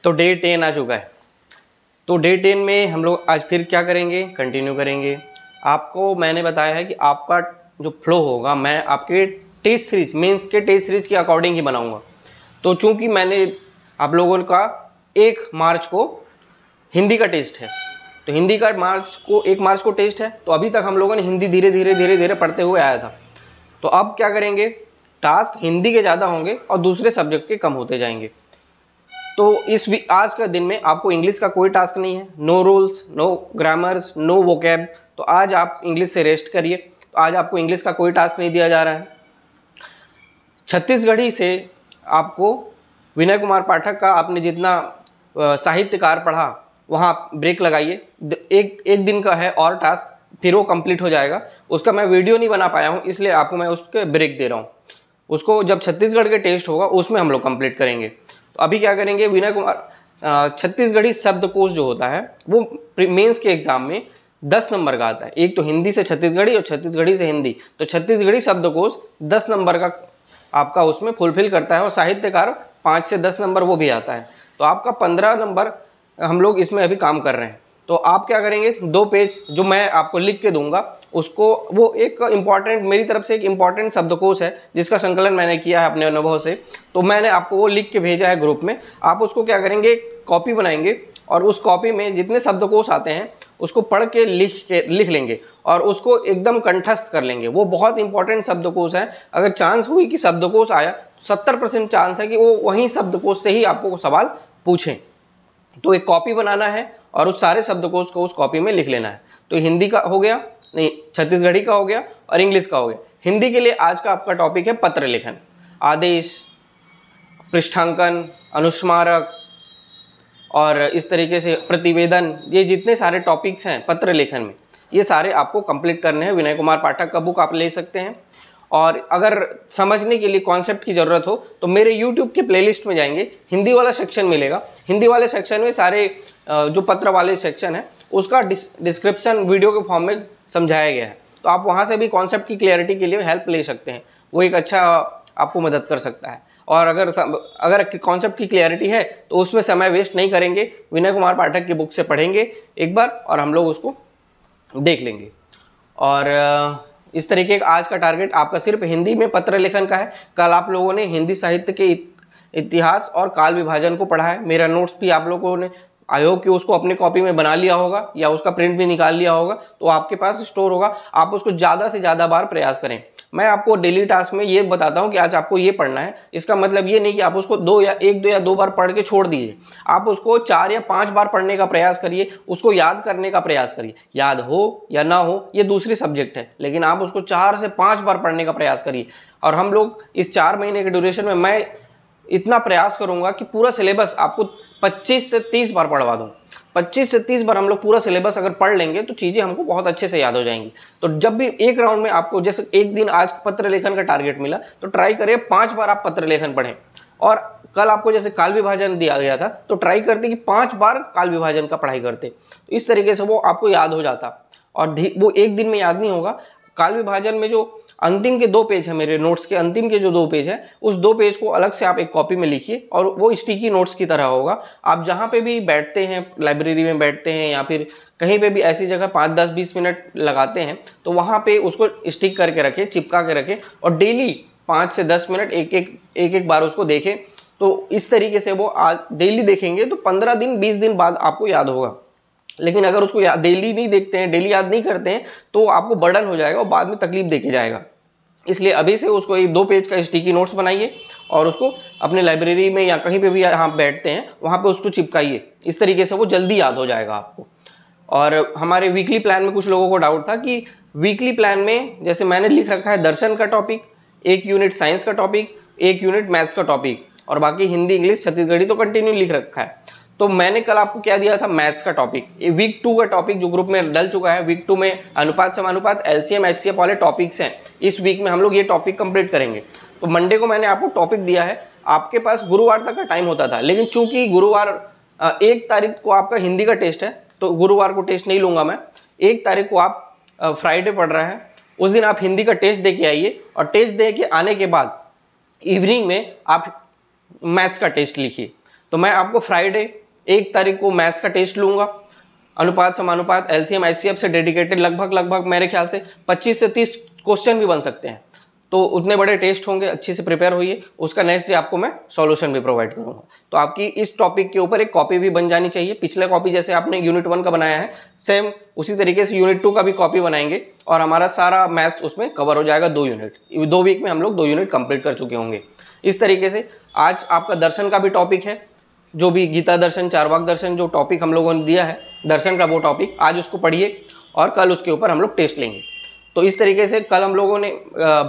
तो डे 10 आ चुका है। तो डे 10 में हम लोग आज फिर क्या करेंगे, कंटिन्यू करेंगे। आपको मैंने बताया है कि आपका जो फ्लो होगा मैं आपके टेस्ट सीरीज, मेंस के टेस्ट सीरीज के अकॉर्डिंग ही बनाऊंगा। तो चूंकि मैंने आप लोगों का 1 मार्च को हिंदी का टेस्ट है, तो हिंदी का 1 मार्च को टेस्ट है, तो अभी तक हम लोगों ने हिंदी धीरे धीरे पढ़ते हुए आया था। तो अब क्या करेंगे, टास्क हिंदी के ज़्यादा होंगे और दूसरे सब्जेक्ट के कम होते जाएंगे। तो आज का दिन में आपको इंग्लिश का कोई टास्क नहीं है, no rules, no grammars, no vocab. तो आज आप इंग्लिश से रेस्ट करिए। तो आज आपको इंग्लिश का कोई टास्क नहीं दिया जा रहा है। छत्तीसगढ़ी से आपको विनय कुमार पाठक का आपने जितना साहित्यकार पढ़ा वहाँ ब्रेक लगाइए। एक दिन का है और टास्क, फिर वो कंप्लीट हो जाएगा। उसका मैं वीडियो नहीं बना पाया हूँ, इसलिए आपको मैं उसके ब्रेक दे रहा हूँ। उसको जब छत्तीसगढ़ के टेस्ट होगा उसमें हम लोग कंप्लीट करेंगे। तो अभी क्या करेंगे, विनय कुमार छत्तीसगढ़ी शब्दकोश जो होता है वो मेंस के एग्जाम में 10 नंबर का आता है। एक तो हिंदी से छत्तीसगढ़ी और छत्तीसगढ़ी से हिंदी, तो छत्तीसगढ़ी शब्दकोश 10 नंबर का आपका उसमें फुलफिल करता है और साहित्यकार 5 से 10 नंबर वो भी आता है। तो आपका 15 नंबर हम लोग इसमें अभी काम कर रहे हैं। तो आप क्या करेंगे, 2 पेज जो मैं आपको लिख के दूंगा उसको, वो एक इम्पॉर्टेंट मेरी तरफ से एक इम्पॉर्टेंट शब्दकोश है जिसका संकलन मैंने किया है अपने अनुभव से। तो मैंने आपको वो लिख के भेजा है ग्रुप में। आप उसको क्या करेंगे, कॉपी बनाएंगे और उस कॉपी में जितने शब्दकोश आते हैं उसको पढ़ के लिख लेंगे और उसको एकदम कंठस्थ कर लेंगे। वो बहुत इंपॉर्टेंट शब्दकोश है। अगर चांस हुई कि शब्दकोश आया, 70% चांस है कि वो वहीं शब्दकोश से ही आपको सवाल पूछें। तो एक कॉपी बनाना है और उस सारे शब्दकोश को उस कॉपी में लिख लेना है। तो हिंदी का हो गया, नहीं छत्तीसगढ़ी का हो गया और इंग्लिश का हो गया। हिंदी के लिए आज का आपका टॉपिक है पत्र लेखन, आदेश, पृष्ठांकन, अनुस्मारक और इस तरीके से प्रतिवेदन। ये जितने सारे टॉपिक्स हैं पत्र लेखन में, ये सारे आपको कंप्लीट करने हैं। विनय कुमार पाठक का बुक आप ले सकते हैं। और अगर समझने के लिए कॉन्सेप्ट की ज़रूरत हो तो मेरे YouTube के प्लेलिस्ट में जाएंगे, हिंदी वाला सेक्शन मिलेगा। हिंदी वाले सेक्शन में सारे जो पत्र वाले सेक्शन है उसका डिस्क्रिप्शन वीडियो के फॉर्म में समझाया गया है। तो आप वहाँ से भी कॉन्सेप्ट की क्लैरिटी के लिए हेल्प ले सकते हैं, वो एक अच्छा आपको मदद कर सकता है। और अगर कॉन्सेप्ट की क्लैरिटी है तो उसमें समय वेस्ट नहीं करेंगे, विनय कुमार पाठक की बुक से पढ़ेंगे एक बार और हम लोग उसको देख लेंगे। और इस तरीके का आज का टारगेट आपका सिर्फ हिंदी में पत्र लेखन का है। कल आप लोगों ने हिंदी साहित्य के इतिहास और काल विभाजन को पढ़ा है। मेरा नोट्स भी आप लोगों ने आई होप कि उसको अपने कॉपी में बना लिया होगा या उसका प्रिंट भी निकाल लिया होगा, तो आपके पास स्टोर होगा। आप उसको ज़्यादा से ज़्यादा बार प्रयास करें। मैं आपको डेली टास्क में ये बताता हूँ कि आज आपको ये पढ़ना है। इसका मतलब ये नहीं कि आप उसको 1 या 2 बार पढ़ के छोड़ दीजिए। आप उसको 4 या 5 बार पढ़ने का प्रयास करिए, उसको याद करने का प्रयास करिए। याद हो या ना हो ये दूसरी सब्जेक्ट है, लेकिन आप उसको 4 से 5 बार पढ़ने का प्रयास करिए। और हम लोग इस 4 महीने के ड्यूरेशन में मैं इतना प्रयास करूंगा कि पूरा सिलेबस आपको 25 से 30 बार पढ़वा दूं। 25 से 30 बार हम लोग पूरा सिलेबस अगर पढ़ लेंगे तो चीज़ें हमको बहुत अच्छे से याद हो जाएंगी। तो जब भी एक राउंड में आपको, जैसे एक दिन आज पत्र लेखन का टारगेट मिला, तो ट्राई करें 5 बार आप पत्र लेखन पढ़ें। और कल आपको जैसे काल विभाजन दिया गया था तो ट्राई करते कि 5 बार काल विभाजन का पढ़ाई करते। तो इस तरीके से वो आपको याद हो जाता और वो एक दिन में याद नहीं होगा। काल विभाजन में जो अंतिम के 2 पेज है, मेरे नोट्स के अंतिम के जो 2 पेज है, उस 2 पेज को अलग से आप एक कॉपी में लिखिए और वो स्टिकी नोट्स की तरह होगा। आप जहाँ पे भी बैठते हैं, लाइब्रेरी में बैठते हैं या फिर कहीं पे भी ऐसी जगह 5, 10, 20 मिनट लगाते हैं, तो वहाँ पे उसको स्टिक करके रखें, चिपका के रखें और डेली 5 से 10 मिनट एक बार उसको देखें। तो इस तरीके से वो आज डेली देखेंगे तो 15 दिन 20 दिन बाद आपको याद होगा। लेकिन अगर उसको डेली नहीं देखते हैं, डेली याद नहीं करते हैं, तो आपको बर्डन हो जाएगा और बाद में तकलीफ देके जाएगा। इसलिए अभी से उसको 2 पेज का स्टिकी नोट्स बनाइए और उसको अपने लाइब्रेरी में या कहीं पे भी यहाँ बैठते हैं वहाँ पे उसको चिपकाइए। इस तरीके से वो जल्दी याद हो जाएगा आपको। और हमारे वीकली प्लान में कुछ लोगों को डाउट था कि वीकली प्लान में जैसे मैंने लिख रखा है दर्शन का टॉपिक, 1 यूनिट साइंस का टॉपिक, 1 यूनिट मैथ्स का टॉपिक और बाकी हिंदी, इंग्लिश, छत्तीसगढ़ी तो कंटिन्यू लिख रखा है। तो मैंने कल आपको क्या दिया था, मैथ्स का टॉपिक। वीक 2 का टॉपिक जो ग्रुप में डल चुका है, वीक 2 में अनुपात समानुपात, एलसीएम एचसीएफ वाले टॉपिक्स हैं। इस वीक में हम लोग ये टॉपिक कंप्लीट करेंगे। तो मंडे को मैंने आपको टॉपिक दिया है, आपके पास गुरुवार तक का टाइम होता था, लेकिन चूंकि गुरुवार 1 तारीख को आपका हिंदी का टेस्ट है तो गुरुवार को टेस्ट नहीं लूंगा मैं। 1 तारीख को आप फ्राइडे पढ़ रहे हैं, उस दिन आप हिंदी का टेस्ट दे के आइए और टेस्ट दे के आने के बाद इवनिंग में आप मैथ्स का टेस्ट लिखिए। तो मैं आपको फ्राइडे 1 तारीख को मैथ्स का टेस्ट लूँगा, अनुपात समानुपात एलसीएम आईसीएफ से डेडिकेटेड, लगभग मेरे ख्याल से 25 से 30 क्वेश्चन भी बन सकते हैं। तो उतने बड़े टेस्ट होंगे, अच्छे से प्रिपेयर होइए। उसका नेक्स्ट डे आपको मैं सॉल्यूशन भी प्रोवाइड करूंगा। तो आपकी इस टॉपिक के ऊपर एक कॉपी भी बन जानी चाहिए। पिछले कॉपी जैसे आपने यूनिट 1 का बनाया है, सेम उसी तरीके से यूनिट 2 का भी कॉपी बनाएंगे और हमारा सारा मैथ्स उसमें कवर हो जाएगा। 2 यूनिट, 2 वीक में हम लोग 2 यूनिट कंप्लीट कर चुके होंगे। इस तरीके से आज आपका दर्शन का भी टॉपिक है, जो भी गीता दर्शन, चारवाक दर्शन जो टॉपिक हम लोगों ने दिया है दर्शन का, वो टॉपिक आज उसको पढ़िए और कल उसके ऊपर हम लोग टेस्ट लेंगे। तो इस तरीके से कल हम लोगों ने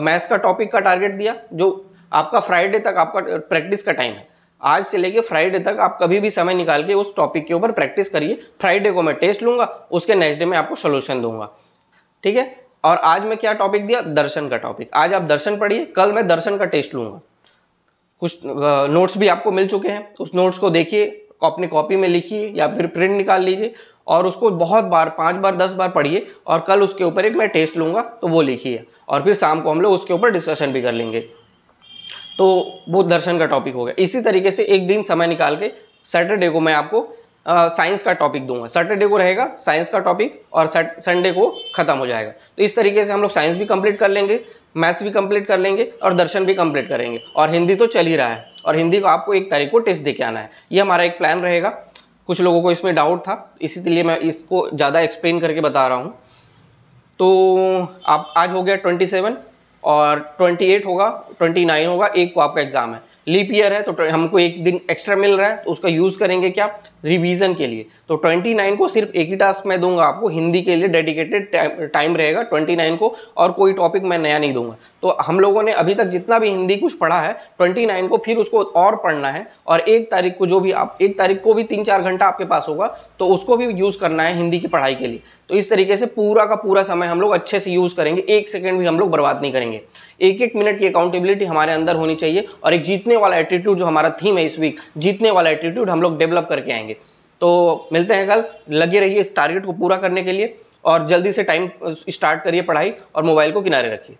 मैथ्स का टॉपिक का टारगेट दिया, जो आपका फ्राइडे तक आपका प्रैक्टिस का टाइम है। आज से लेके फ्राइडे तक आप कभी भी समय निकाल के उस टॉपिक के ऊपर प्रैक्टिस करिए। फ्राइडे को मैं टेस्ट लूंगा, उसके नेक्स्ट डे में आपको सोल्यूशन दूंगा, ठीक है। और आज मैं क्या टॉपिक दिया, दर्शन का टॉपिक। आज आप दर्शन पढ़िए, कल मैं दर्शन का टेस्ट लूंगा। कुछ नोट्स भी आपको मिल चुके हैं, उस नोट्स को देखिए, अपनी कॉपी में लिखिए या फिर प्रिंट निकाल लीजिए और उसको बहुत बार, 5 बार 10 बार पढ़िए और कल उसके ऊपर एक मैं टेस्ट लूंगा तो वो लिखिए और फिर शाम को हम लोग उसके ऊपर डिस्कशन भी कर लेंगे। तो वो दर्शन का टॉपिक हो गया। इसी तरीके से एक दिन समय निकाल के सैटरडे को मैं आपको साइंस का टॉपिक दूंगा। सैटरडे को रहेगा साइंस का टॉपिक और संडे को खत्म हो जाएगा। तो इस तरीके से हम लोग साइंस भी कंप्लीट कर लेंगे, मैथ्स भी कंप्लीट कर लेंगे और दर्शन भी कंप्लीट करेंगे। और हिंदी तो चल ही रहा है और हिंदी को आपको 1 तारीख को टेस्ट देके आना है। ये हमारा एक प्लान रहेगा। कुछ लोगों को इसमें डाउट था, इसीलिए मैं इसको ज़्यादा एक्सप्लेन करके बता रहा हूँ। तो आप आज हो गया 27 और 28 होगा, 29 होगा, 1 को आपका एग्जाम है। लीप ईयर है तो हमको 1 दिन एक्स्ट्रा मिल रहा है, तो उसका यूज़ करेंगे क्या, रिवीजन के लिए। तो 29 को सिर्फ एक ही टास्क मैं दूंगा आपको, हिंदी के लिए डेडिकेटेड टाइम रहेगा 29 को, और कोई टॉपिक मैं नया नहीं दूंगा। तो हम लोगों ने अभी तक जितना भी हिंदी कुछ पढ़ा है 29 को फिर उसको और पढ़ना है और 1 तारीख को जो भी आप 1 तारीख को भी 3-4 घंटा आपके पास होगा तो उसको भी यूज़ करना है हिंदी की पढ़ाई के लिए। तो इस तरीके से पूरा का पूरा समय हम लोग अच्छे से यूज़ करेंगे, 1 सेकेंड भी हम लोग बर्बाद नहीं करेंगे। 1-1 मिनट की अकाउंटेबिलिटी हमारे अंदर होनी चाहिए और एक जीतने वाला एटीट्यूड, जो हमारा थीम है इस वीक, जीतने वाला एटीट्यूड हम लोग डेवलप करके आएंगे। तो मिलते हैं कल, लगे रहिए इस टारगेट को पूरा करने के लिए और जल्दी से टाइम स्टार्ट करिए पढ़ाई और मोबाइल को किनारे रखिए।